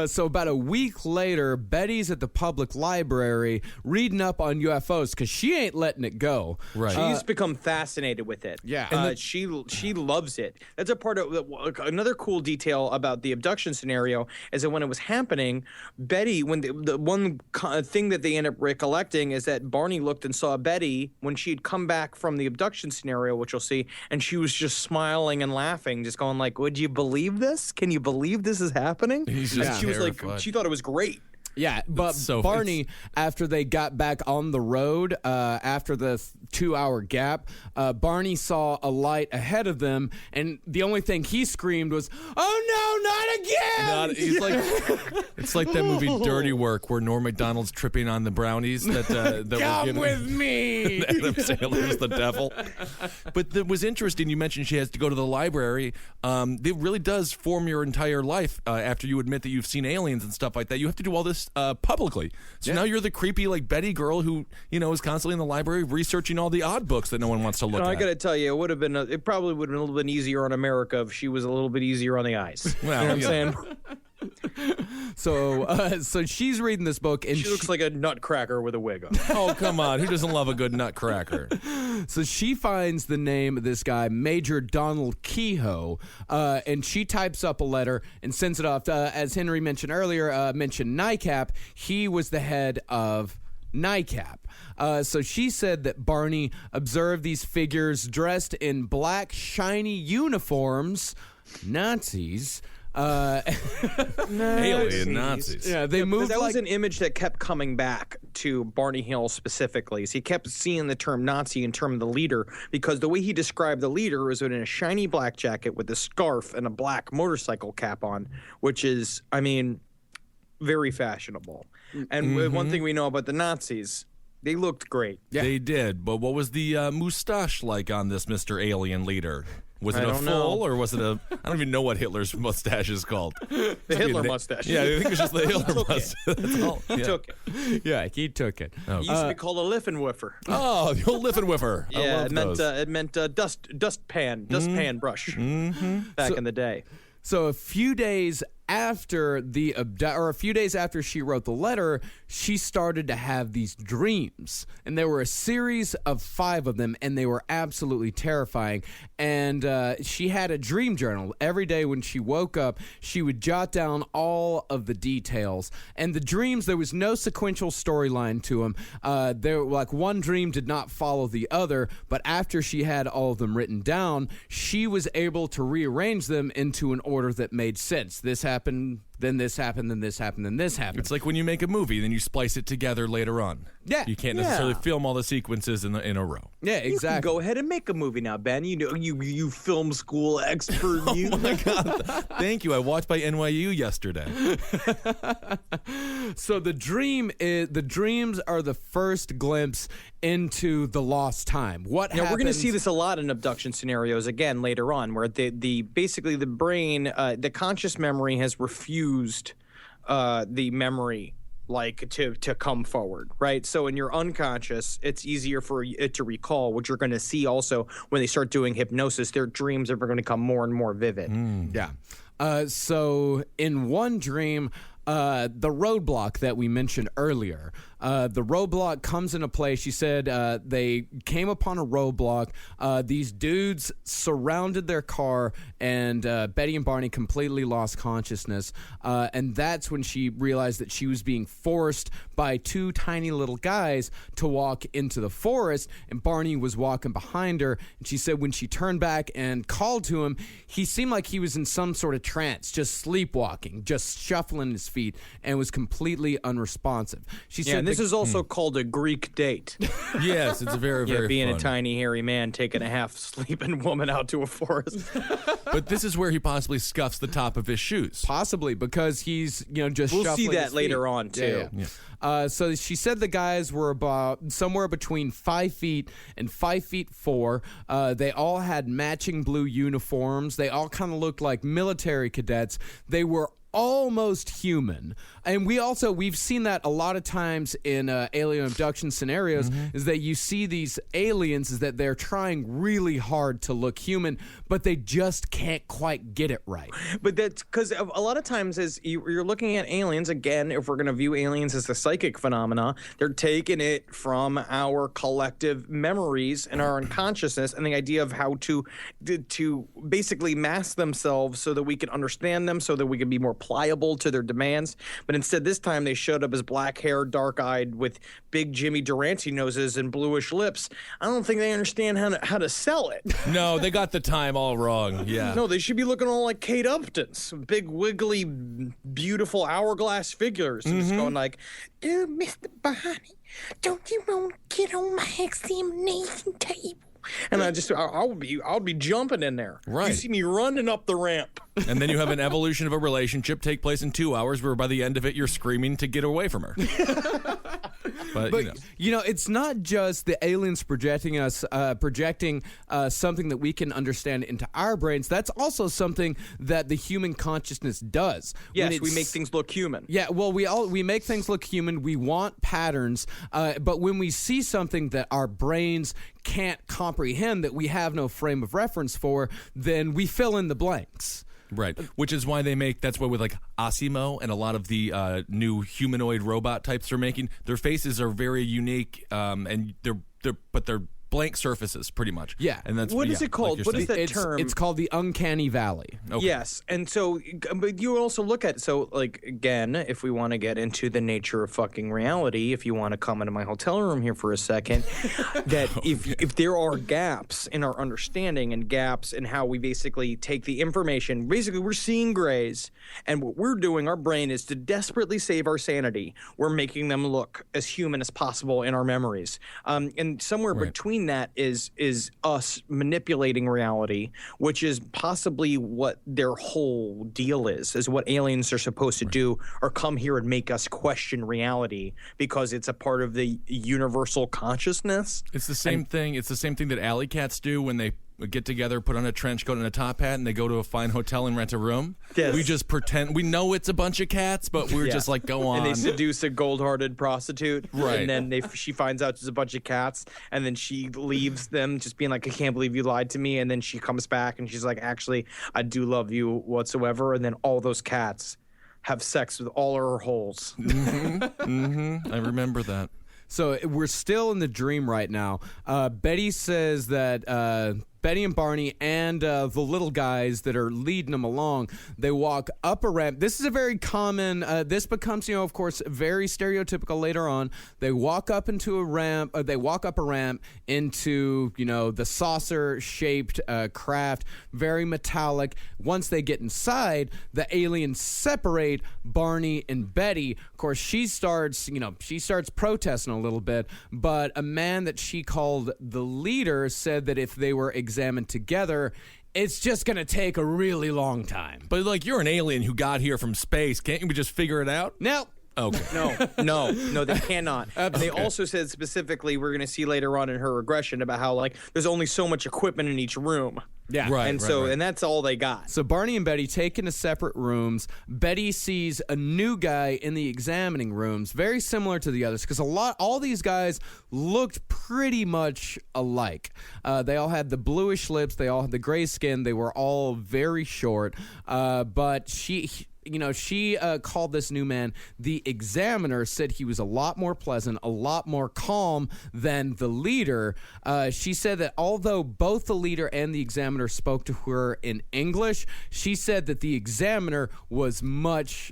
So about a week later, Betty's at the public library reading up on UFOs because she ain't letting it go. Right. She's become fascinated with it. Yeah. She loves it. That's a part of another cool detail about the abduction scenario is that when it was happening, Betty, when the one thing that they end up recollecting is that Barney looked and saw Betty when she'd come back from the abduction scenario, which you'll see, and she was just smiling and laughing, just going like, "Would you believe this? Can you believe this is happening?" He's And just she was like, terrified. she thought it was great. Yeah, but So Barney, after they got back on the road, after the 2-hour gap, Barney saw a light ahead of them, and the only thing he screamed was, "Oh no, not again!" He's like, it's like that movie Dirty Work where Norm Macdonald's tripping on the brownies that were Come given. with me. Adam Sandler's the devil. But it was interesting. You mentioned she has to go to the library. It really does form your entire life after you admit that you've seen aliens and stuff like that. You have to do all this publicly. So now you're the creepy like Betty girl who is constantly in the library researching all the odd books that no one wants to look at. I got to tell you, it probably would have been a little bit easier on America if she was a little bit easier on the eyes. Well, you know what I'm saying? So she's reading this book, and She looks like a nutcracker with a wig on. Oh, come on. Who doesn't love a good nutcracker? So she finds the name of this guy, Major Donald Kehoe, and she types up a letter and sends it off. As Henry mentioned earlier, mentioned NICAP. He was the head of NICAP. So she said that Barney observed these figures dressed in black, shiny uniforms, Nazis. Alien Nazis. Yeah, they moved that like... was an image that kept coming back to Barney Hill specifically. So he kept seeing the term Nazi in terms of the leader, because the way he described the leader was in a shiny black jacket with a scarf and a black motorcycle cap on, which is, very fashionable. And one thing we know about the Nazis, they looked great. Yeah. They did. But what was the mustache like on this Mr. Alien leader? Was it a full or was it a... I don't even know what Hitler's mustache is called. The Hitler mustache. Yeah, I think it was just the Hitler mustache. That's all. He took it. Yeah, he took it. Oh. It used to be called a Liffenwiffer. Oh, the old Liffenwiffer. Yeah, it meant dustpan brush back in the day. So a few days after a few days after she wrote the letter, she started to have these dreams, and there were a series of 5 of them, and they were absolutely terrifying. And she had a dream journal. Every day when she woke up, she would jot down all of the details. And the dreams, there was no sequential storyline to them. There, like, one dream did not follow the other, but after she had all of them written down, she was able to rearrange them into an order that made sense. This happened, then this happened, then this happened, then this happened. It's like when you make a movie, then you splice it together later on. Yeah. You can't necessarily film all the sequences in a row. Yeah, exactly. You can go ahead and make a movie now, Ben. You film school expert. Oh my God! Thank you. I watched by NYU yesterday. So the dreams are the first glimpse into the lost time. What happens? We're going to see this a lot in abduction scenarios again later on, where basically the brain, the conscious memory has refused the memory to come forward, right? So in your unconscious, it's easier for it to recall, what you're going to see also when they start doing hypnosis. Their dreams are going to become more and more vivid. Yeah. So in one dream, the roadblock that we mentioned earlier, the roadblock comes into play. She said they came upon a roadblock. These dudes surrounded their car, and Betty and Barney completely lost consciousness. And that's when she realized that she was being forced by 2 tiny little guys to walk into the forest, and Barney was walking behind her. And she said when she turned back and called to him, he seemed like he was in some sort of trance, just sleepwalking, just shuffling his feet, and was completely unresponsive. She said, and this is also called a Greek date. Yes, it's a very, very being fun. a tiny, hairy man taking a half-sleeping woman out to a forest. But this is where he possibly scuffs the top of his shoes. possibly because he's just We'll shuffling see that his later feet. on, too. Yeah. So she said the guys were about somewhere between 5 feet and 5'4". They all had matching blue uniforms. They all kind of looked like military cadets. They were almost human. And we've seen that a lot of times in alien abduction scenarios, is that you see these aliens is that they're trying really hard to look human, but they just can't quite get it right. But that's because a lot of times as you're looking at aliens, again, if we're going to view aliens as a psychic phenomena, they're taking it from our collective memories and our unconsciousness and the idea of how to basically mask themselves so that we can understand them, so that we can be more pliable to their demands. But instead, this time they showed up as black-haired, dark-eyed, with big Jimmy Durante noses and bluish lips. I don't think they understand how to sell it. No, they got the time all wrong. Yeah. No, they should be looking all like Kate Upton's, big, wiggly, beautiful hourglass figures. And just going like, "Oh, Mr. Barney, don't you want to get on my examination table?" And I'll be jumping in there. Right. You see me running up the ramp. And then you have an evolution of a relationship take place in 2 hours, where by the end of it, you're screaming to get away from her. But it's not just the aliens projecting something that we can understand into our brains. That's also something that the human consciousness does. Yes, we make things look human. Yeah, well, we make things look human. We want patterns, but when we see something that our brains can't comprehend, that we have no frame of reference for, then we fill in the blanks. Right, which is why that's why with like Asimo and a lot of the new humanoid robot types they're making, their faces are very unique, and they're blank surfaces, pretty much. Yeah. And that's what is it called? What is that term? It's called the uncanny valley. Okay. Yes, and so, but you also look at like again, if we want to get into the nature of fucking reality, if you want to come into my hotel room here for a second, that if there are gaps in our understanding and gaps in how we basically take the information, basically we're seeing grays, and what we're doing, our brain is to desperately save our sanity. We're making them look as human as possible in our memories, and somewhere between that is us manipulating reality, which is possibly what their whole deal is what aliens are supposed to do, or come here and make us question reality because it's a part of the universal consciousness. It's the same thing. It's the same thing that alley cats do when they get together, put on a trench coat and a top hat, and they go to a fine hotel and rent a room. Yes. We just pretend we know it's a bunch of cats, but we're just like, go on. And they seduce a gold-hearted prostitute, right? And then she finds out there's a bunch of cats, and then she leaves them, just being like, "I can't believe you lied to me." And then she comes back, and she's like, "Actually, I do love you whatsoever." And then all those cats have sex with all her holes. I remember that. So we're still in the dream right now. Betty says that Betty and Barney and the little guys that are leading them along, they walk up a ramp. This is a very common, this becomes, of course, very stereotypical later on. They walk up into a ramp, they walk up a ramp into, the saucer-shaped craft, very metallic. Once they get inside, the aliens separate Barney and Betty. Of course, she starts protesting a little bit, but a man that she called the leader said that if they were examined together, it's just going to take a really long time. But like, you're an alien who got here from space. Can't you just figure it out? No. Okay. No, they cannot. And they also said specifically, we're going to see later on in her regression about how there's only so much equipment in each room. Yeah. Right. And that's all they got. So Barney and Betty take into separate rooms. Betty sees a new guy in the examining rooms, very similar to the others, because all these guys looked pretty much alike. They all had the bluish lips. They all had the gray skin. They were all very short. But she called this new man the examiner, said he was a lot more pleasant, a lot more calm than the leader. She said that although both the leader and the examiner spoke to her in English, she said that the examiner was much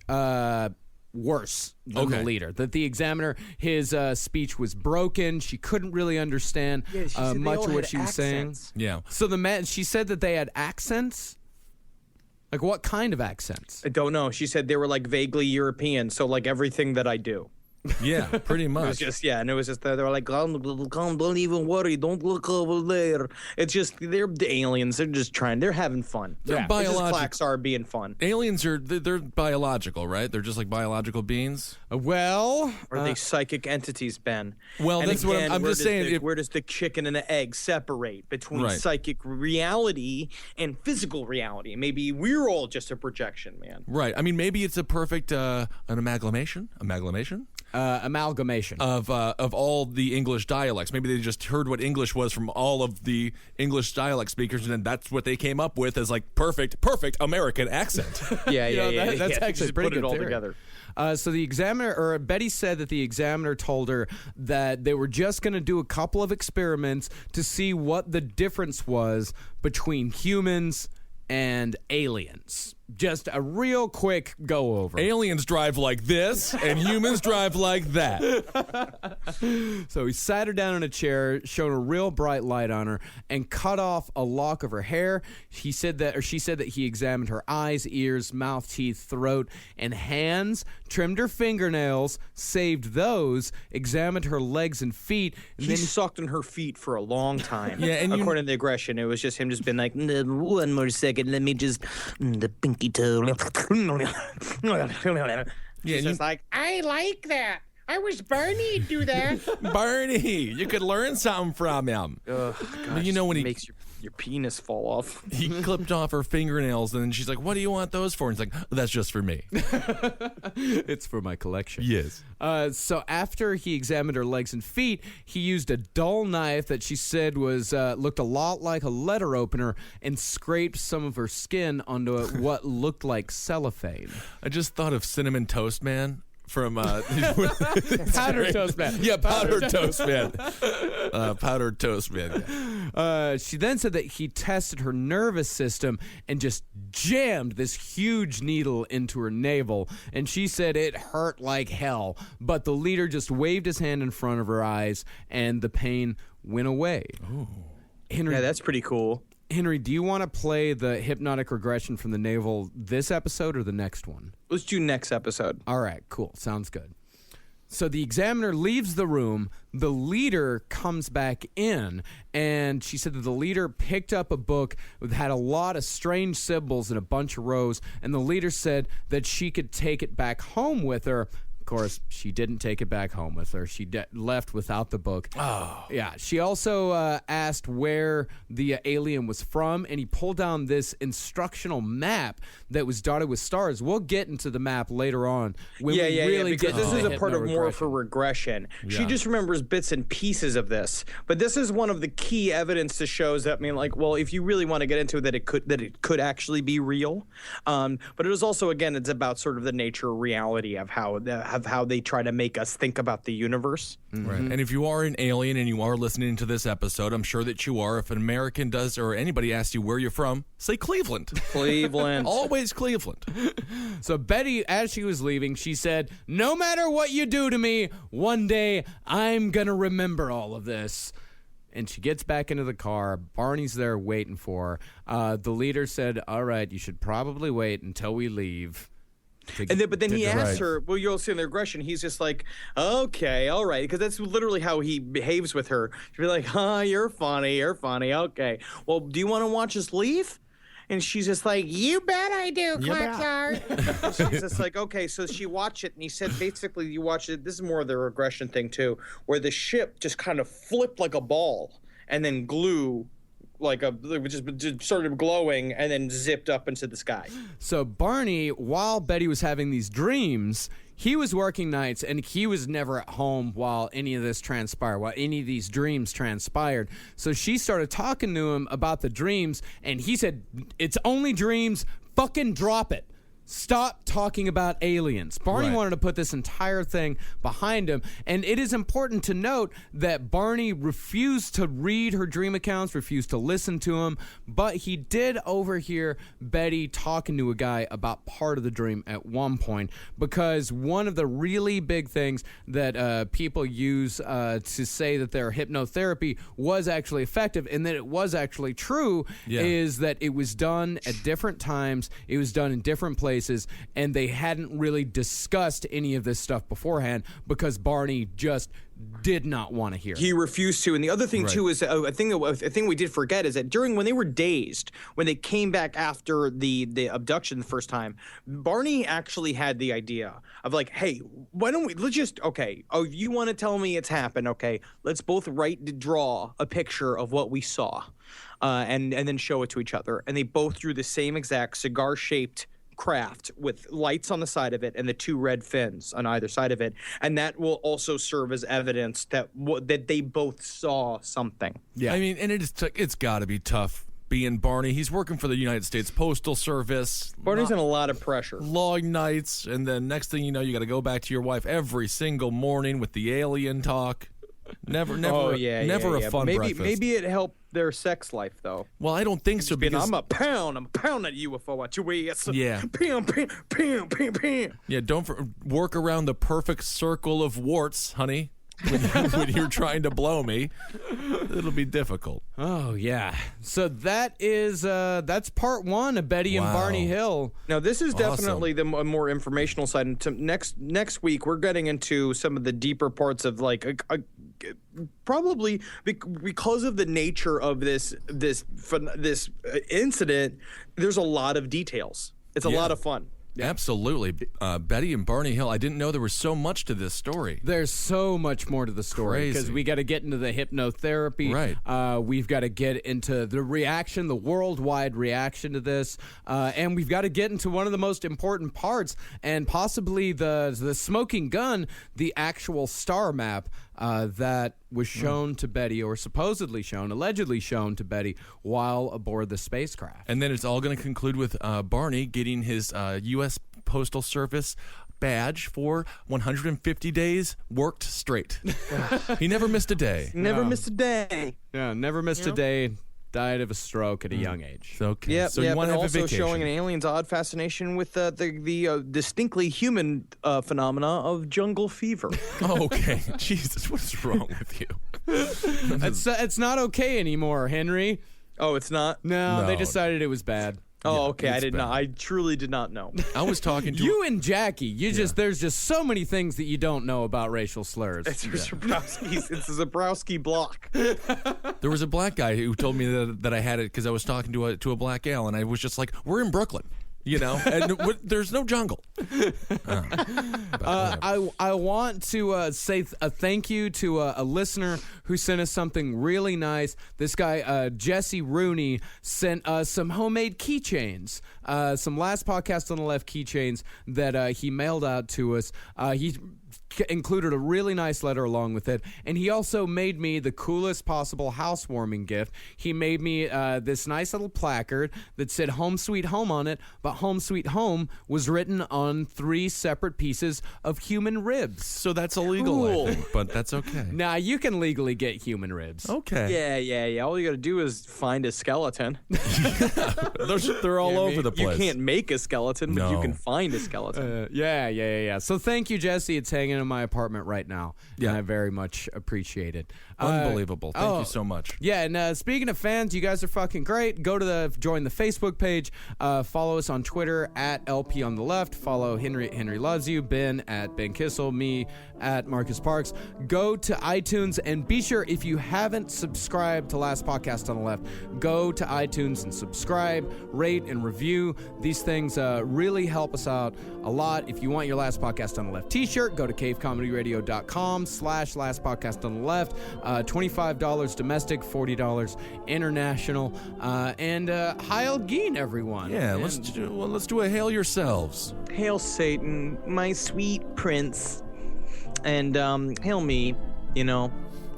worse than the leader. That the examiner, his speech was broken. She couldn't really understand much of what she was saying. Yeah. So she said that they had accents. Like, what kind of accents? I don't know. She said they were vaguely European, so everything that I do. Yeah, pretty much. It was just, and it was just, they were like, don't even worry, don't look over there. It's just, they're the aliens. They're just they're having fun. They're biological. Plaques are being fun. Aliens they're biological, right? They're just like biological beings. Well, are they psychic entities, Ben? Well, and that's again, what I'm just saying. Where does the chicken and the egg separate between psychic reality and physical reality? Maybe we're all just a projection, man. Right. I mean, maybe it's a perfect an amalgamation of all the English dialects. Maybe they just heard what English was from all of the English dialect speakers, and then that's what they came up with as perfect American accent. That's actually pretty good all theory. Together. So the examiner, or Betty said that the examiner told her that they were just going to do a couple of experiments to see what the difference was between humans and aliens. Just a real quick go over. Aliens drive like this, and humans drive like that. So he sat her down in a chair, shone a real bright light on her, and cut off a lock of her hair. She said that he examined her eyes, ears, mouth, teeth, throat, and hands, trimmed her fingernails, saved those, examined her legs and feet. And He sucked on her feet for a long time. Yeah, and according to the aggression, it was just him just being like, one more second, let me just the pinky toe. Yeah, He's just like, I like that. I wish Barney'd do that. Barney, you could learn something from him. ugh, gosh, you know when it he- makes your penis fall off. He clipped off her fingernails, and then she's like, "What do you want those for?" And he's like, "That's just for me." it's for my collection. Yes. So after he examined her legs and feet, he used a dull knife that she said was looked a lot like a letter opener and scraped some of her skin onto what looked like cellophane. I just thought of Cinnamon Toast Man from Powdered Toast Man. Yeah, Powdered Toast Man. Powdered Toast Man. She then said that he tested her nervous system and just jammed this huge needle into her navel, and she said it hurt like hell, but the leader just waved his hand in front of her eyes and the pain went away. Henry, Yeah, that's pretty cool. Henry, do you want to play the hypnotic regression from the navel this episode or the next one? Let's do next episode. All right, cool. Sounds good. So the examiner leaves the room. The leader comes back in, and she said that the leader picked up a book that had a lot of strange symbols and a bunch of rows, and the leader said that she could take it back home with her. Of course, she didn't take it back home with her. She left without the book. Oh. Yeah. She also asked where the alien was from, and he pulled down this instructional map that was dotted with stars. We'll get into the map later on. When we really because get this into is the a part of more of hypnoregression. her regression. She Yeah. just remembers bits and pieces of this, but this is one of the key evidence to shows that, I mean, like, well, if you really want to get into it, that it could actually be real. But it is also, again, it's about sort of the nature reality of how they try to make us think about the universe. Right. And if you are an alien and you are listening to this episode, I'm sure that you are. If an American does or anybody asks you where you're from, say Cleveland. Cleveland. Always Cleveland. So Betty, as she was leaving, she said, "No matter what you do to me, one day I'm going to remember all of this." And she gets back into the car. Barney's there waiting for her. The leader said, "All right, you should probably wait until we leave." But then he Right. asks her, well, you'll see in the regression, he's just like, okay, all right. Because that's literally how he behaves with her. She'll be like, you're funny, okay. Well, do you want to watch us leave? And she's just like, You bet I do, Clark. she's just like, okay. So she watched it, and he said, basically, you watch it. This is more of the regression thing, too, where the ship just kind of flipped like a ball and then glue just started glowing and then zipped up into the sky. So Barney, while Betty was having these dreams, he was working nights and he was never at home while any of this transpired, while any of these dreams transpired. So she started talking to him about the dreams, and he said, "It's only dreams. Fucking drop it. Stop talking about aliens." Barney Right. wanted to put this entire thing behind him, and it is important to note that Barney refused to read her dream accounts, refused to listen to him, but he did overhear Betty talking to a guy about part of the dream at one point, because one of the really big things that people use to say that their hypnotherapy was actually effective and that it was actually true is that it was done at different times, it was done in different places, and they hadn't really discussed any of this stuff beforehand because Barney just did not want to hear it. He refused to. And the other thing, too, is a thing we did forget is that when they were dazed, when they came back after the abduction the first time, Barney actually had the idea of like, hey, let's just, okay, you want to tell me it's happened, okay, let's both draw a picture of what we saw and then show it to each other. And they both drew the same exact cigar-shaped craft with lights on the side of it and the two red fins on either side of it, and that will also serve as evidence that they both saw something. Yeah. I mean, and it's got to be tough being Barney. He's working for the United States Postal Service. Barney's in a lot of pressure. Long nights, and then next thing you know, you got to go back to your wife every single morning with the alien talk. Never Oh never a fun breakfast. Maybe it helped their sex life though. Well, I don't think so because I'm a pound that UFO at your ass. Yeah. Pam, pam, pam, pam, pam. yeah, don't work around the perfect circle of warts, honey. When you're trying to blow me, it'll be difficult. Oh yeah. So that's part 1 of Betty and Barney Hill. Now this is definitely the more informational side. And next week we're getting into some of the deeper parts of like probably because of the nature of this incident. There's a lot of details. It's a lot of fun. Absolutely. Betty and Barney Hill, I didn't know there was so much to this story. There's so much more to the story because Crazy. we got to get into the hypnotherapy. Right. We've got to get into the reaction, the worldwide reaction to this. And we've got to get into one of the most important parts and possibly the smoking gun, the actual star map that was shown to Betty, or supposedly shown, allegedly shown to Betty while aboard the spacecraft. And then it's all going to conclude with Barney getting his U.S. Postal Service badge for 150 days worked straight. He never missed a day. Never missed a day. Yeah, never missed a day. Died of a stroke at a young age. Okay. Yeah, So you want to have a also vacation. showing an alien's odd fascination with the distinctly human phenomena of jungle fever. Oh, okay. Jesus, what is wrong with you? It's not okay anymore, Henry. Oh, it's not? No, they No. decided it was bad. Oh, okay. I it's did not. bad. I truly did not know. I was talking to You and Jackie, there's just so many things that you don't know about racial slurs. It's a Zabrowski block. There was a black guy who told me that I had it because I was talking to a black gal, and I was just like, "We're in Brooklyn, and there's no jungle." I want to say a thank you to a listener who sent us something really nice. This guy, Jesse Rooney, sent us some homemade keychains, some Last Podcast on the Left keychains that he mailed out to us. He included a really nice letter along with it, and he also made me the coolest possible housewarming gift. He made me this nice little placard that said Home Sweet Home on it, but Home Sweet Home was written on 3 separate pieces of human ribs. So that's illegal, I think, but that's okay. Now you can legally get human ribs. Okay. Yeah. All you got to do is find a skeleton. They're all over the You place. can't make a skeleton, but you No. can find a skeleton. Yeah. So thank you, Jesse. It's hanging in my apartment right now, Yeah. and I very much appreciate it. Unbelievable. Thank you so much. Yeah, and speaking of fans, you guys are fucking great. Go to join the Facebook page. Follow us on Twitter at LP on the Left. Follow Henry Loves You, Ben at Ben Kissel, me at Marcus Parks. Go to iTunes and be sure, if you haven't subscribed to Last Podcast on the Left, go to iTunes and subscribe, rate, and review. These things really help us out a lot. If you want your Last Podcast on the Left t-shirt, go to cavecomedyradio.com/Last Podcast on the Left. $25 domestic, $40 international, and Heil Geen, everyone. Yeah, And let's do a hail yourselves. Hail Satan, my sweet prince, and hail me.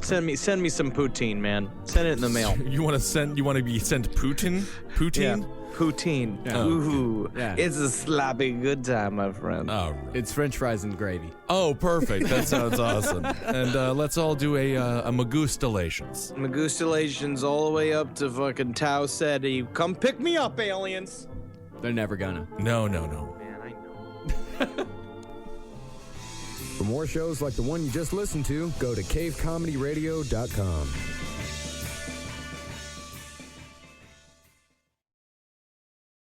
Send me some poutine, man. Send it in the mail. You want to be sent Putin? Poutine? Poutine. Yeah. Ooh, Yeah. It's a sloppy good time, my friend. Oh, It's French fries and gravy. oh, perfect. That sounds awesome. And let's all do a Magustalations. Magustalations all the way up to fucking Tau Ceti. Come pick me up, aliens. They're never gonna. No. Man, I know. For more shows like the one you just listened to, go to cavecomedyradio.com.